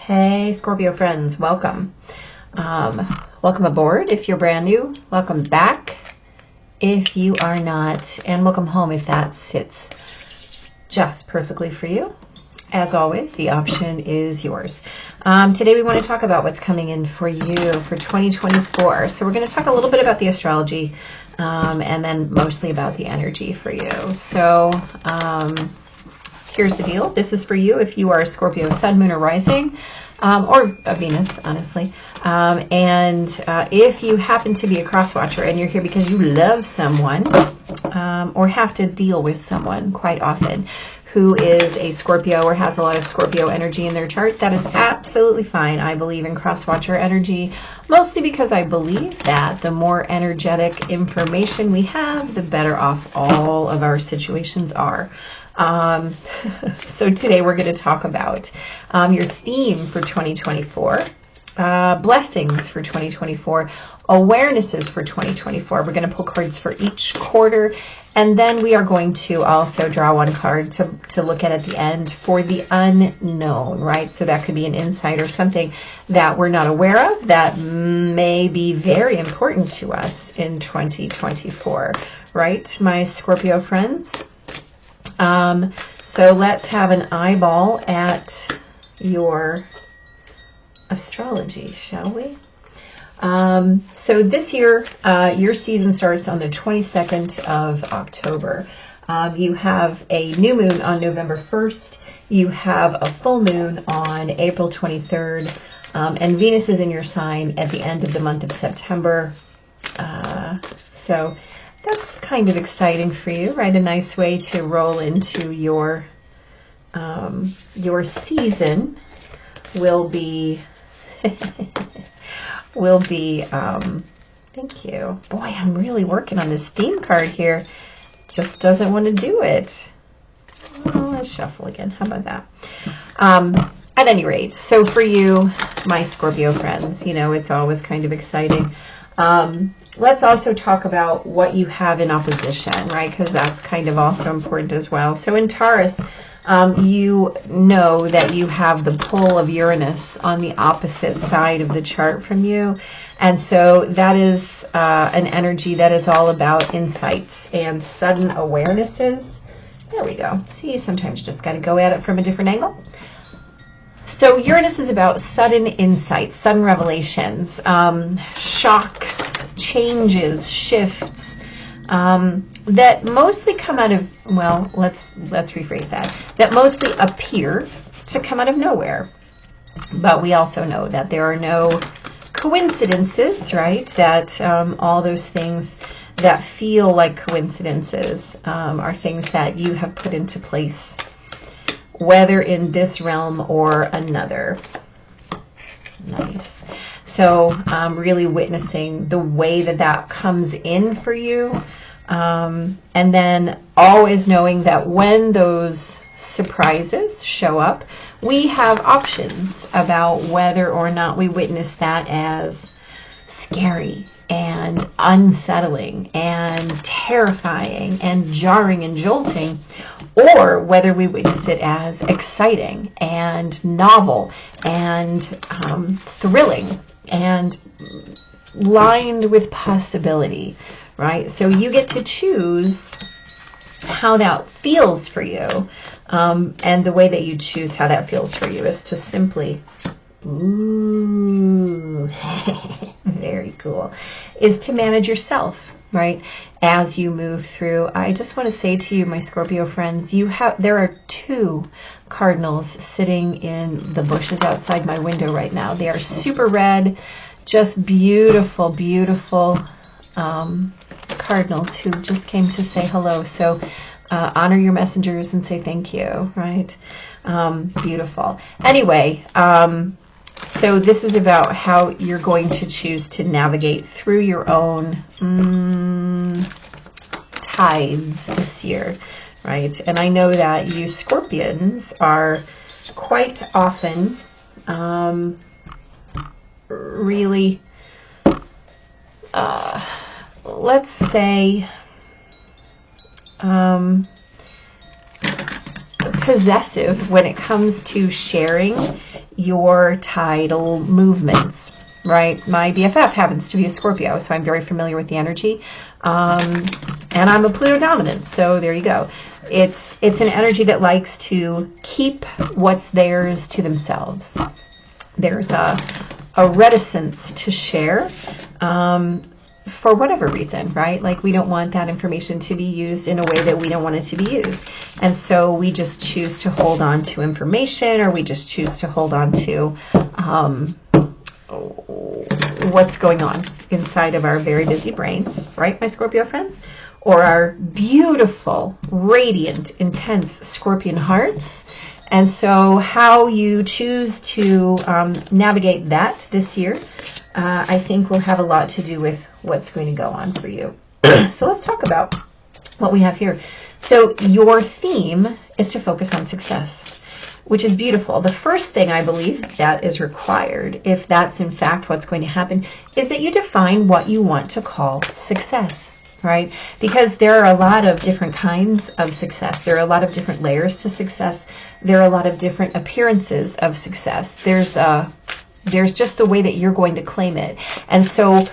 Hey, Scorpio friends, welcome. Welcome aboard if you're brand new. Welcome back if you are not. And welcome home if that sits just perfectly for you. As always, the option is yours. Today we want to talk about what's coming in for you for 2024. So we're going to talk a little bit about the astrology and then mostly about the energy for you. So here's the deal. This is for you if you are a Scorpio sun, moon, or rising, or a Venus, honestly. And if you happen to be a cross watcher and you're here because you love someone or have to deal with someone quite often who is a Scorpio or has a lot of Scorpio energy in their chart, that is absolutely fine. I believe in cross watcher energy, mostly because I believe that the more energetic information we have, the better off all of our situations are. So today we're going to talk about your theme for 2024, blessings for 2024, awarenesses for 2024. We're going to pull cards for each quarter, and then we are going to also draw one card to look at the end for the unknown, right? So that could be an insight or something that we're not aware of that may be very important to us in 2024, right, my Scorpio friends? So let's have an eyeball at your astrology, shall we? So this year, your season starts on the 22nd of October. You have a new moon on November 1st. You have a full moon on April 23rd. And Venus is in your sign at the end of the month of September. So that's kind of exciting for you, right? A nice way to roll into your season will be thank you. Boy, I'm really working on this theme card here. Just doesn't want to do it. Well, let's shuffle again. How about that? At any rate, so for you, my Scorpio friends, you know, it's always kind of exciting. Let's also talk about what you have in opposition, right? Because that's kind of also important as well. So in Taurus, you know that you have the pull of Uranus on the opposite side of the chart from you. And so that is an energy that is all about insights and sudden awarenesses. There we go. See, sometimes you just got to go at it from a different angle. So Uranus is about sudden insights, sudden revelations, shocks, changes, shifts, that mostly come out of, well, let's rephrase that mostly appear to come out of nowhere. But we also know that there are no coincidences, right? That all those things that feel like coincidences are things that you have put into place, whether in this realm or another. Nice. So really witnessing the way that comes in for you. And then always knowing that when those surprises show up, we have options about whether or not we witness that as scary and unsettling and terrifying and jarring and jolting, or whether we witness it as exciting and novel and thrilling and lined with possibility, right? So you get to choose how that feels for you. And the way that you choose how that feels for you is to simply, ooh, very cool, is to manage yourself, right? As you move through. I just want to say to you, my Scorpio friends, there are 2 cardinals sitting in the bushes outside my window right now. They are super red, just beautiful, beautiful cardinals who just came to say hello. So honor your messengers and say thank you, right? Beautiful. Anyway, so this is about how you're going to choose to navigate through your own tides this year, right? And I know that you Scorpions are quite often really, let's say, possessive when it comes to sharing your tidal movements, right? My BFF happens to be a Scorpio, so I'm very familiar with the energy. And I'm a Pluto dominant, so there you go. It's an energy that likes to keep what's theirs to themselves. There's a reticence to share for whatever reason, right? Like we don't want that information to be used in a way that we don't want it to be used. And so we just choose to hold on to information, or we just choose to hold on to what's going on inside of our very busy brains, right, my Scorpio friends? Or our beautiful, radiant, intense Scorpion hearts. And so how you choose to navigate that this year, I think will have a lot to do with what's going to go on for you. So let's talk about what we have here. So your theme is to focus on success, which is beautiful. The first thing I believe that is required, if that's in fact what's going to happen, is that you define what you want to call success, right? Because there are a lot of different kinds of success. There are a lot of different layers to success. There are a lot of different appearances of success. There's just the way that you're going to claim it. And so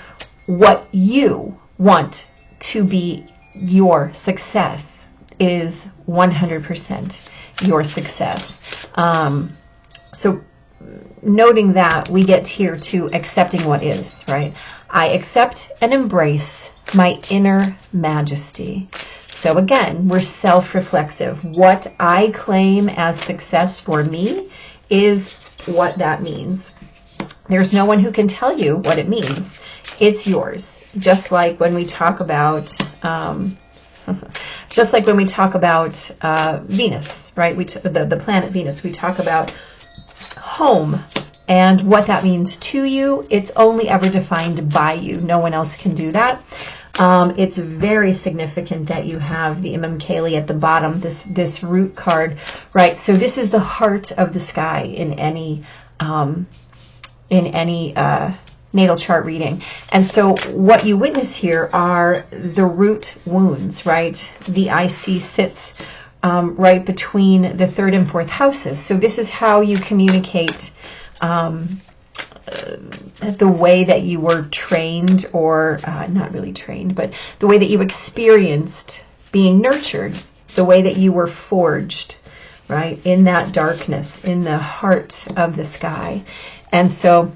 what you want to be your success is 100% your success. So noting that, we get here to accepting what is, right? I accept and embrace my inner majesty. So again, we're self-reflexive. What I claim as success for me is what that means. There's no one who can tell you what it means. It's yours. Just like when we talk about, Venus, right? The planet Venus. We talk about home and what that means to you. It's only ever defined by you. No one else can do that. It's very significant that you have the Imam at the bottom, this root card, right? So this is the heart of the sky in any natal chart reading. And so what you witness here are the root wounds, right? The IC sits right between the third and fourth houses. So this is how you communicate the way that you were trained, or not really trained, but the way that you experienced being nurtured, the way that you were forged, right, in that darkness, in the heart of the sky. And so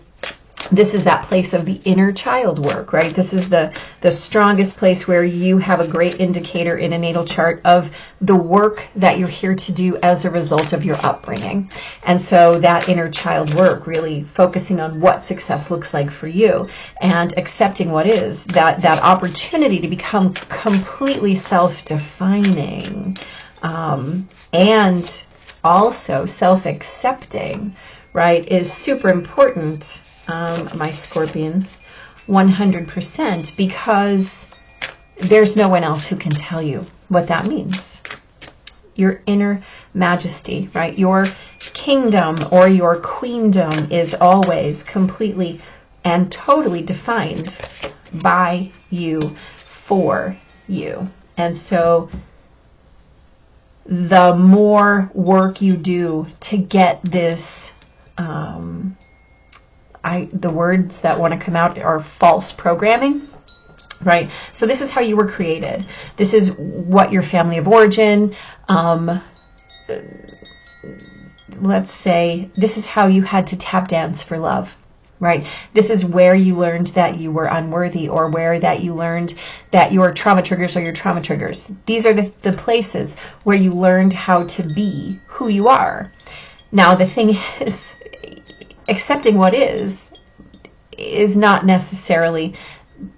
this is that place of the inner child work, right? This is the strongest place where you have a great indicator in a natal chart of the work that you're here to do as a result of your upbringing. And so that inner child work, really focusing on what success looks like for you and accepting what is, that opportunity to become completely self-defining, and also self-accepting, right, is super important, my Scorpions, 100%, because there's no one else who can tell you what that means. Your inner majesty, right? Your kingdom or your queendom is always completely and totally defined by you, for you. And so the more work you do to get this, the words that want to come out are false programming, right? So this is how you were created. This is what your family of origin, let's say, this is how you had to tap dance for love, right? This is where you learned that you were unworthy, or where that you learned that your trauma triggers are your trauma triggers. These are the places where you learned how to be who you are. Now, the thing is, accepting what is not necessarily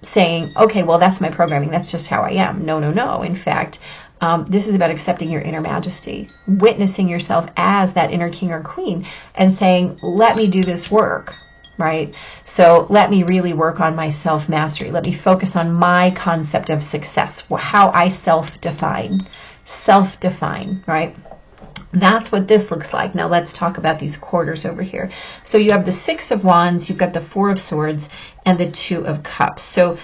saying, okay, well, that's my programming, that's just how I am. No, no, no. In fact, this is about accepting your inner majesty, witnessing yourself as that inner king or queen, and saying, let me do this work, right? So let me really work on my self-mastery. Let me focus on my concept of success, how I self-define, right? That's what this looks like. Now let's talk about these quarters over here. So you have the Six of Wands, you've got the Four of Swords, and the Two of Cups. So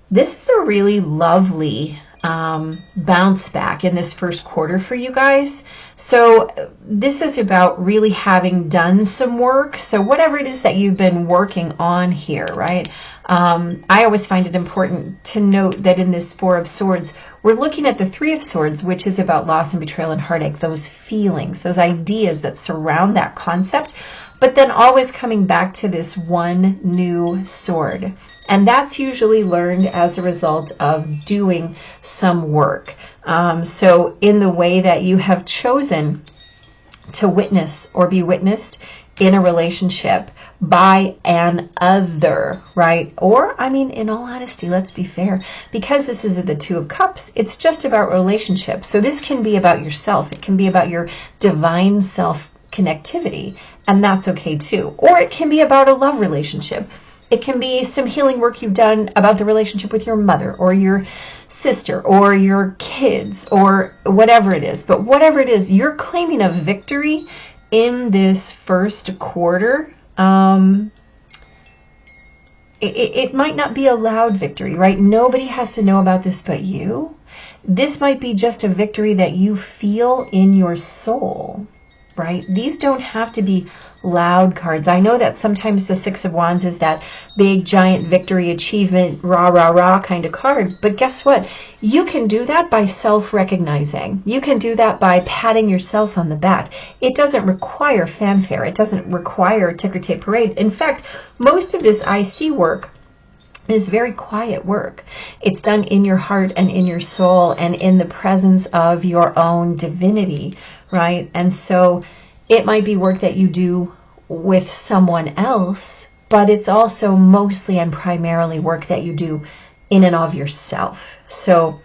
this is a really lovely bounce back in this first quarter for you guys. So this is about really having done some work. So whatever it is that you've been working on here, right? I always find it important to note that in this Four of Swords, we're looking at the Three of Swords, which is about loss and betrayal and heartache, those feelings, those ideas that surround that concept, but then always coming back to this one new sword. And that's usually learned as a result of doing some work. So in the way that you have chosen to witness or be witnessed in a relationship by an other, right? Or, I mean, in all honesty, let's be fair, because this is the Two of Cups, it's just about relationships. So this can be about yourself. It can be about your divine self connectivity, and that's okay too. Or it can be about a love relationship. It can be some healing work you've done about the relationship with your mother or your sister or your kids or whatever it is. But whatever it is, you're claiming a victory in this first quarter. It might not be a loud victory, right? Nobody has to know about this but you. This might be just a victory that you feel in your soul, right? These don't have to be loud cards. I know that sometimes the Six of Wands is that big, giant victory, achievement, rah, rah, rah kind of card. But guess what? You can do that by self-recognizing. You can do that by patting yourself on the back. It doesn't require fanfare. It doesn't require ticker tape parade. In fact, most of this IC work is very quiet work. It's done in your heart and in your soul and in the presence of your own divinity, right? And so it might be work that you do with someone else, but it's also mostly and primarily work that you do in and of yourself. So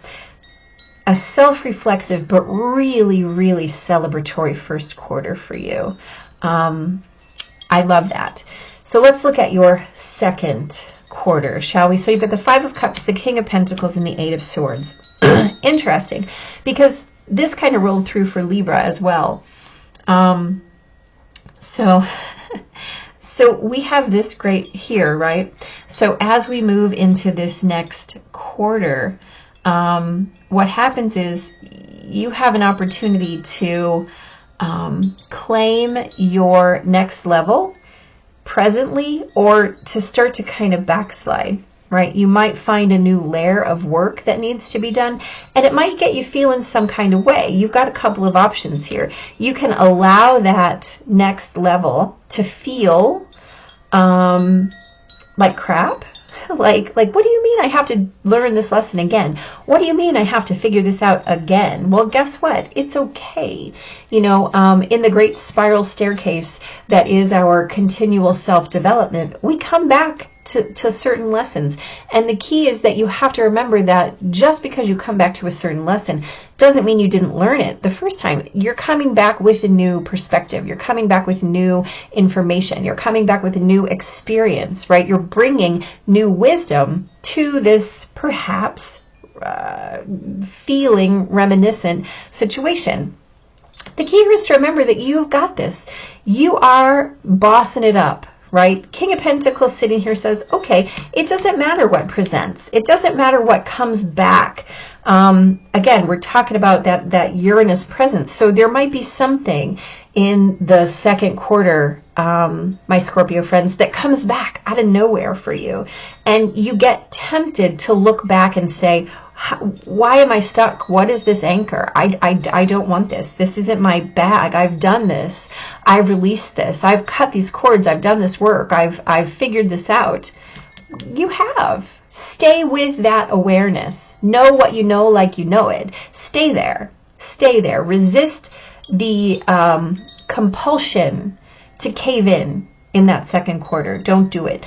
a self-reflexive but really, really celebratory first quarter for you. I love that. So let's look at your second quarter, shall we? So you've got the Five of Cups, the King of Pentacles, and the Eight of Swords. Interesting, because this kind of rolled through for Libra as well. So we have this great here, right? So as we move into this next quarter, what happens is you have an opportunity to claim your next level presently, or to start to kind of backslide, right? You might find a new layer of work that needs to be done, and it might get you feeling some kind of way. You've got a couple of options here. You can allow that next level to feel like crap. Like, what do you mean I have to learn this lesson again? What do you mean I have to figure this out again? Well, guess what? It's okay. You know, in the great spiral staircase that is our continual self-development, we come back to certain lessons. And the key is that you have to remember that just because you come back to a certain lesson doesn't mean you didn't learn it the first time. You're coming back with a new perspective. You're coming back with new information. You're coming back with a new experience, right? You're bringing new wisdom to this perhaps feeling reminiscent situation. The key here is to remember that you've got this. You are bossing it up, right? King of Pentacles sitting here says, okay, it doesn't matter what presents. It doesn't matter what comes back. Again, we're talking about that Uranus presence. So there might be something in the second quarter, my Scorpio friends, that comes back out of nowhere for you. And you get tempted to look back and say, why am I stuck? What is this anchor? I don't want this. This isn't my bag. I've done this. I've released this. I've cut these cords. I've done this work. I've figured this out. You have. Stay with that awareness. Know what you know like you know it. Stay there. Stay there. Resist the compulsion to cave in that second quarter. Don't do it.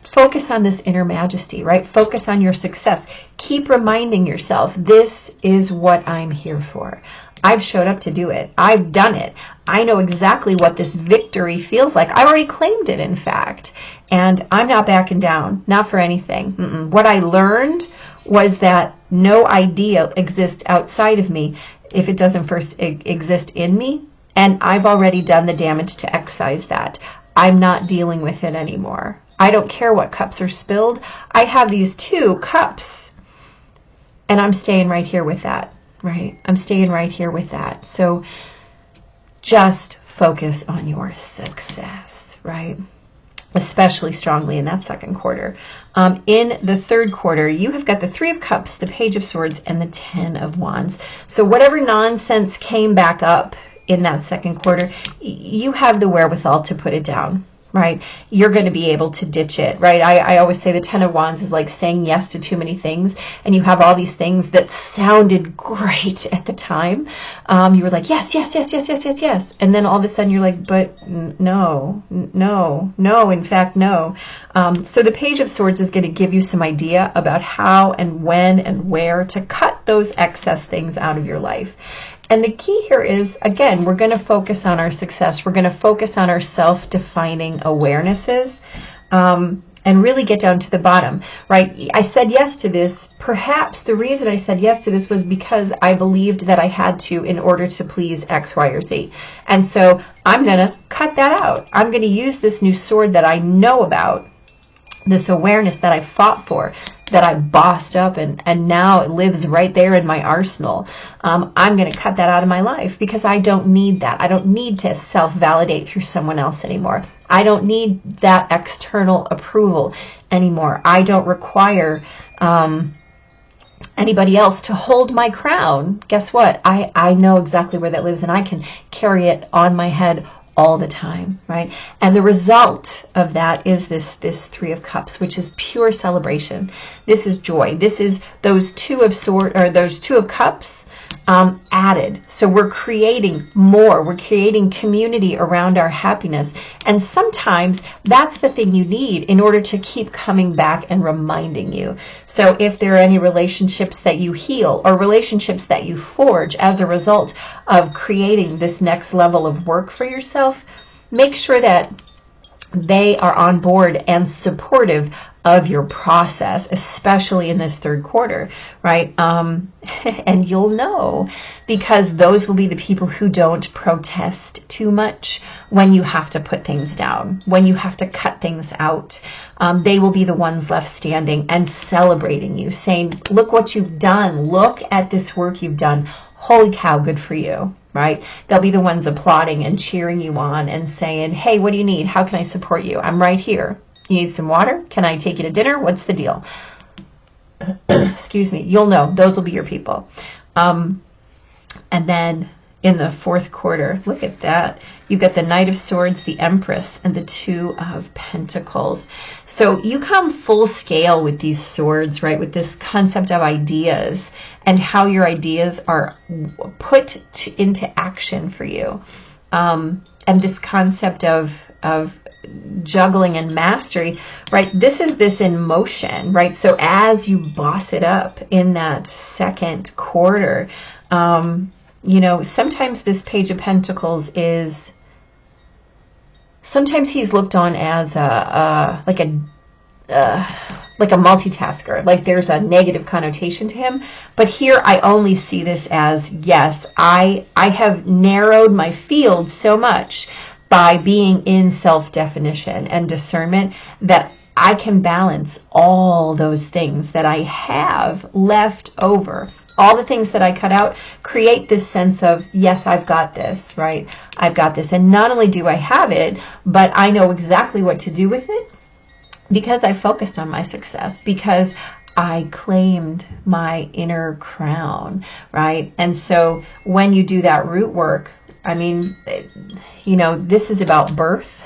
Focus on this inner majesty, right? Focus on your success. Keep reminding yourself, this is what I'm here for. I've showed up to do it. I've done it. I know exactly what this victory feels like. I already claimed it, in fact. And I'm not backing down. Not for anything. What I learned was that no idea exists outside of me if it doesn't first exist in me. And I've already done the damage to excise that. I'm not dealing with it anymore. I don't care what cups are spilled. I have these two cups. And I'm staying right here with that, right? I'm staying right here with that. So just focus on your success, right? Especially strongly in that second quarter. In the third quarter, you have got the 3 of Cups, the Page of Swords, and the 10 of Wands. So whatever nonsense came back up in that second quarter, you have the wherewithal to put it down, right? You're going to be able to ditch it, right? I always say the 10 of Wands is like saying yes to too many things, and you have all these things that sounded great at the time. You were like, yes, yes, yes, yes, yes, yes, yes. And then all of a sudden you're like, but no, in fact, no. So the Page of Swords is going to give you some idea about how and when and where to cut those excess things out of your life. And the key here is, again, we're going to focus on our success. We're going to focus on our self-defining awarenesses, and really get down to the bottom, right? I said yes to this. Perhaps the reason I said yes to this was because I believed that I had to in order to please X, Y, or Z. And so I'm going to cut that out. I'm going to use this new sword that I know about, this awareness that I fought for, that I bossed up, and now it lives right there in my arsenal. I'm going to cut that out of my life because I don't need that. I don't need to self-validate through someone else anymore. I don't need that external approval anymore. I don't require anybody else to hold my crown. Guess what? I know exactly where that lives, and I can carry it on my head all the time, right? And the result of that is this 3 of Cups, which is pure celebration. This is joy. This is those 2 of Cups added. So we're creating more. We're creating community around our happiness. And sometimes that's the thing you need in order to keep coming back and reminding you. So if there are any relationships that you heal or relationships that you forge as a result of creating this next level of work for yourself, make sure that they are on board and supportive of your process, especially in this third quarter, right? And you'll know, because those will be the people who don't protest too much when you have to put things down, when you have to cut things out. They will be the ones left standing and celebrating you, saying, look what you've done. Look at this work you've done. Holy cow, good for you, right? They'll be the ones applauding and cheering you on and saying, hey, what do you need? How can I support you? I'm right here. You need some water? Can I take you to dinner? What's the deal? Excuse me. You'll know. Those will be your people. And then in the fourth quarter, look at that. You've got the Knight of Swords, the Empress, and the 2 of Pentacles. So you come full scale with these swords, right? With this concept of ideas and how your ideas are put into action for you. And this concept of juggling and mastery, right? This is this in motion, right? So as you boss it up in that second quarter, you know, sometimes this Page of Pentacles is, sometimes he's looked on as like a multitasker, like there's a negative connotation to him. But here I only see this as, yes, I have narrowed my field so much by being in self-definition and discernment that I can balance all those things that I have left over. All the things that I cut out create this sense of, yes, I've got this, right? I've got this. And not only do I have it, but I know exactly what to do with it because I focused on my success, because I claimed my inner crown, right? And so when you do that root work, I mean, you know, this is about birth.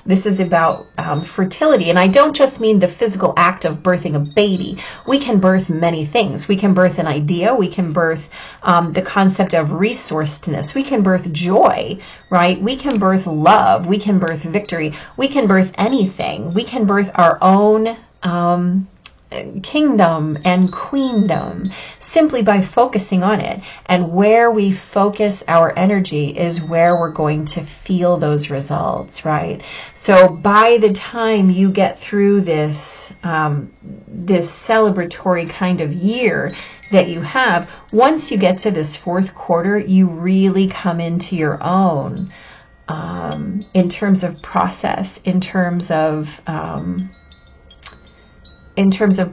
This is about fertility. And I don't just mean the physical act of birthing a baby. We can birth many things. We can birth an idea. We can birth the concept of resourcedness. We can birth joy, right? We can birth love. We can birth victory. We can birth anything. We can birth our own kingdom and queendom simply by focusing on it. And where we focus our energy is where we're going to feel those results, right? So by the time you get through this this celebratory kind of year that you have, once you get to this fourth quarter, you really come into your own in terms of process, in terms of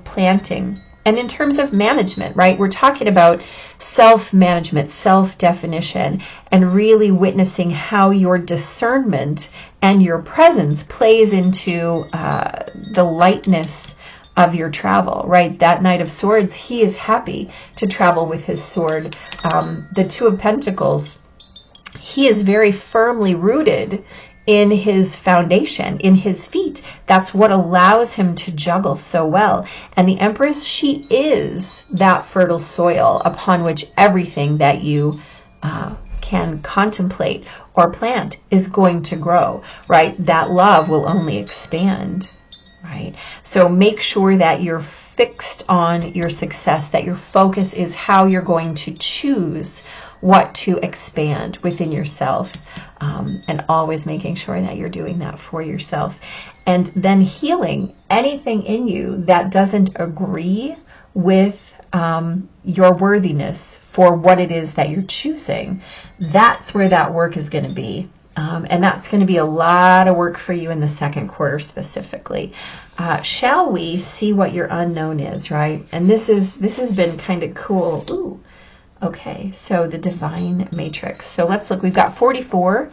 planting, And in terms of management, right, we're talking about self-management, self-definition, and really witnessing how your discernment and your presence plays into the lightness of your travel, right? That Knight of Swords, he is happy to travel with his sword. The Two of Pentacles, he is very firmly rooted in his foundation, in his feet. That's what allows him to juggle so well. And the Empress, she is that fertile soil upon which everything that you can contemplate or plant is going to grow, right? That love will only expand, right? So make sure that you're fixed on your success, that your focus is how you're going to choose what to expand within yourself, and always making sure that you're doing that for yourself. And then healing anything in you that doesn't agree with your worthiness for what it is that you're choosing. That's where that work is going to be. And that's going to be a lot of work for you in the second quarter specifically. Shall we see what your unknown is, right? And this has been kind of cool. Ooh. Okay, so the Divine Matrix. So let's look. We've got 44.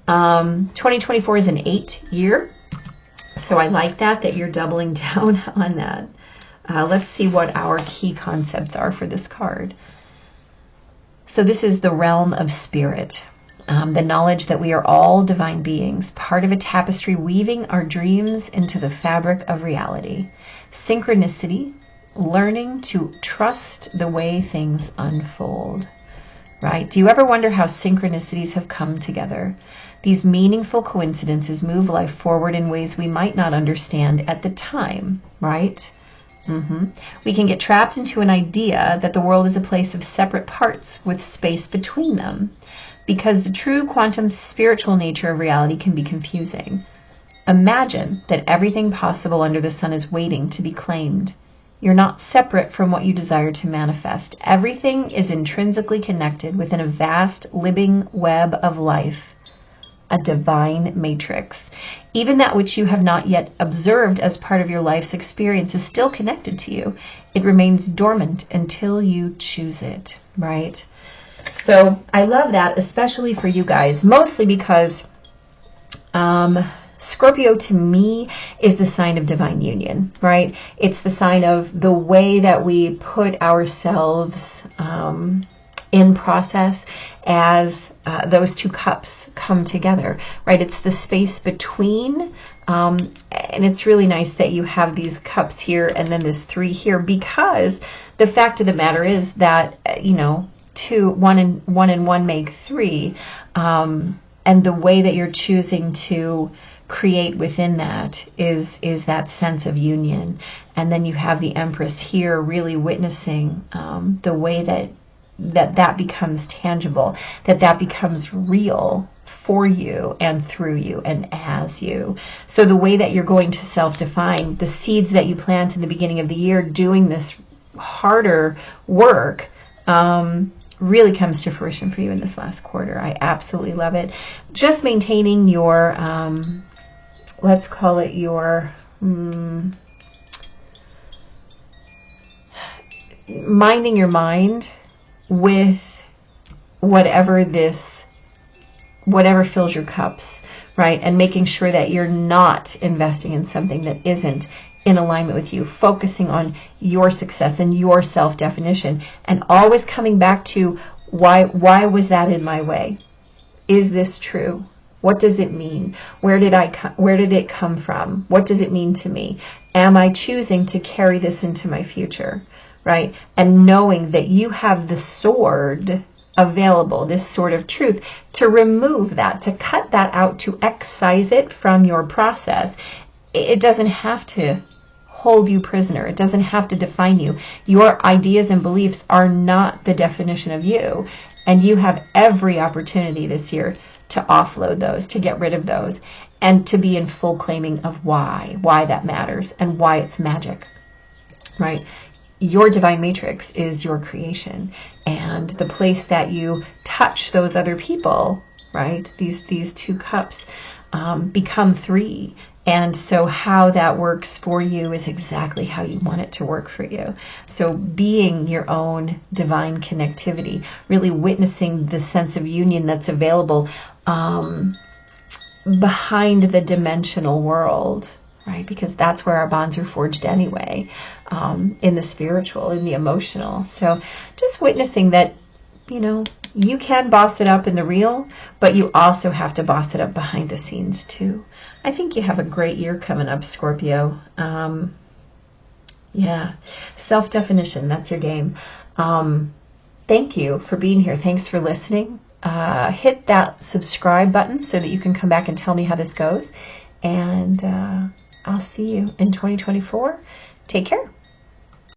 2024 is an 8 year. So I like that you're doubling down on that. Let's see what our key concepts are for this card. So this is the realm of spirit. The knowledge that we are all divine beings, part of a tapestry weaving our dreams into the fabric of reality. Synchronicity, learning to trust the way things unfold, right? Do you ever wonder how synchronicities have come together? These meaningful coincidences move life forward in ways we might not understand at the time, right? We can get trapped into an idea that the world is a place of separate parts with space between them, because the true quantum spiritual nature of reality can be confusing. Imagine that everything possible under the sun is waiting to be claimed. You're not separate from what you desire to manifest. Everything is intrinsically connected within a vast living web of life, a divine matrix. Even that which you have not yet observed as part of your life's experience is still connected to you. It remains dormant until you choose it, right? So I love that, especially for you guys, mostly because Scorpio to me is the sign of divine union, right? It's the sign of the way that we put ourselves in process as those two cups come together, right? It's the space between, and it's really nice that you have these cups here and then this 3 here, because the fact of the matter is that, one and one make 3, and the way that you're choosing to create within that is that sense of union. And then you have the Empress here really witnessing the way that becomes tangible, that becomes real for you and through you and as you. So the way that you're going to self-define, the seeds that you plant in the beginning of the year doing this harder work, really comes to fruition for you in this last quarter. I absolutely love it. Just maintaining your, let's call it your, minding your mind with whatever fills your cups, right? And making sure that you're not investing in something that isn't in alignment with you, focusing on your success and your self-definition, and always coming back to why was that in my way? Is this true? What does it mean? Where did it come from? What does it mean to me? Am I choosing to carry this into my future, right? And knowing that you have the sword available, this sword of truth, to remove that, to cut that out, to excise it from your process. It doesn't have to hold you prisoner. It doesn't have to define you. Your ideas and beliefs are not the definition of you. And you have every opportunity this year to offload those, to get rid of those, and to be in full claiming of why that matters and why it's magic, right? Your divine matrix is your creation, and the place that you touch those other people, right? These 2 cups, become 3. And so how that works for you is exactly how you want it to work for you. So being your own divine connectivity, really witnessing the sense of union that's available behind the dimensional world, right? Because that's where our bonds are forged anyway, in the spiritual, in the emotional. So just witnessing that, you know, you can boss it up in the real, but you also have to boss it up behind the scenes too. I think you have a great year coming up, Scorpio. Yeah, self-definition, that's your game. Thank you for being here. Thanks for listening. Hit that subscribe button so that you can come back and tell me how this goes. And I'll see you in 2024. Take care.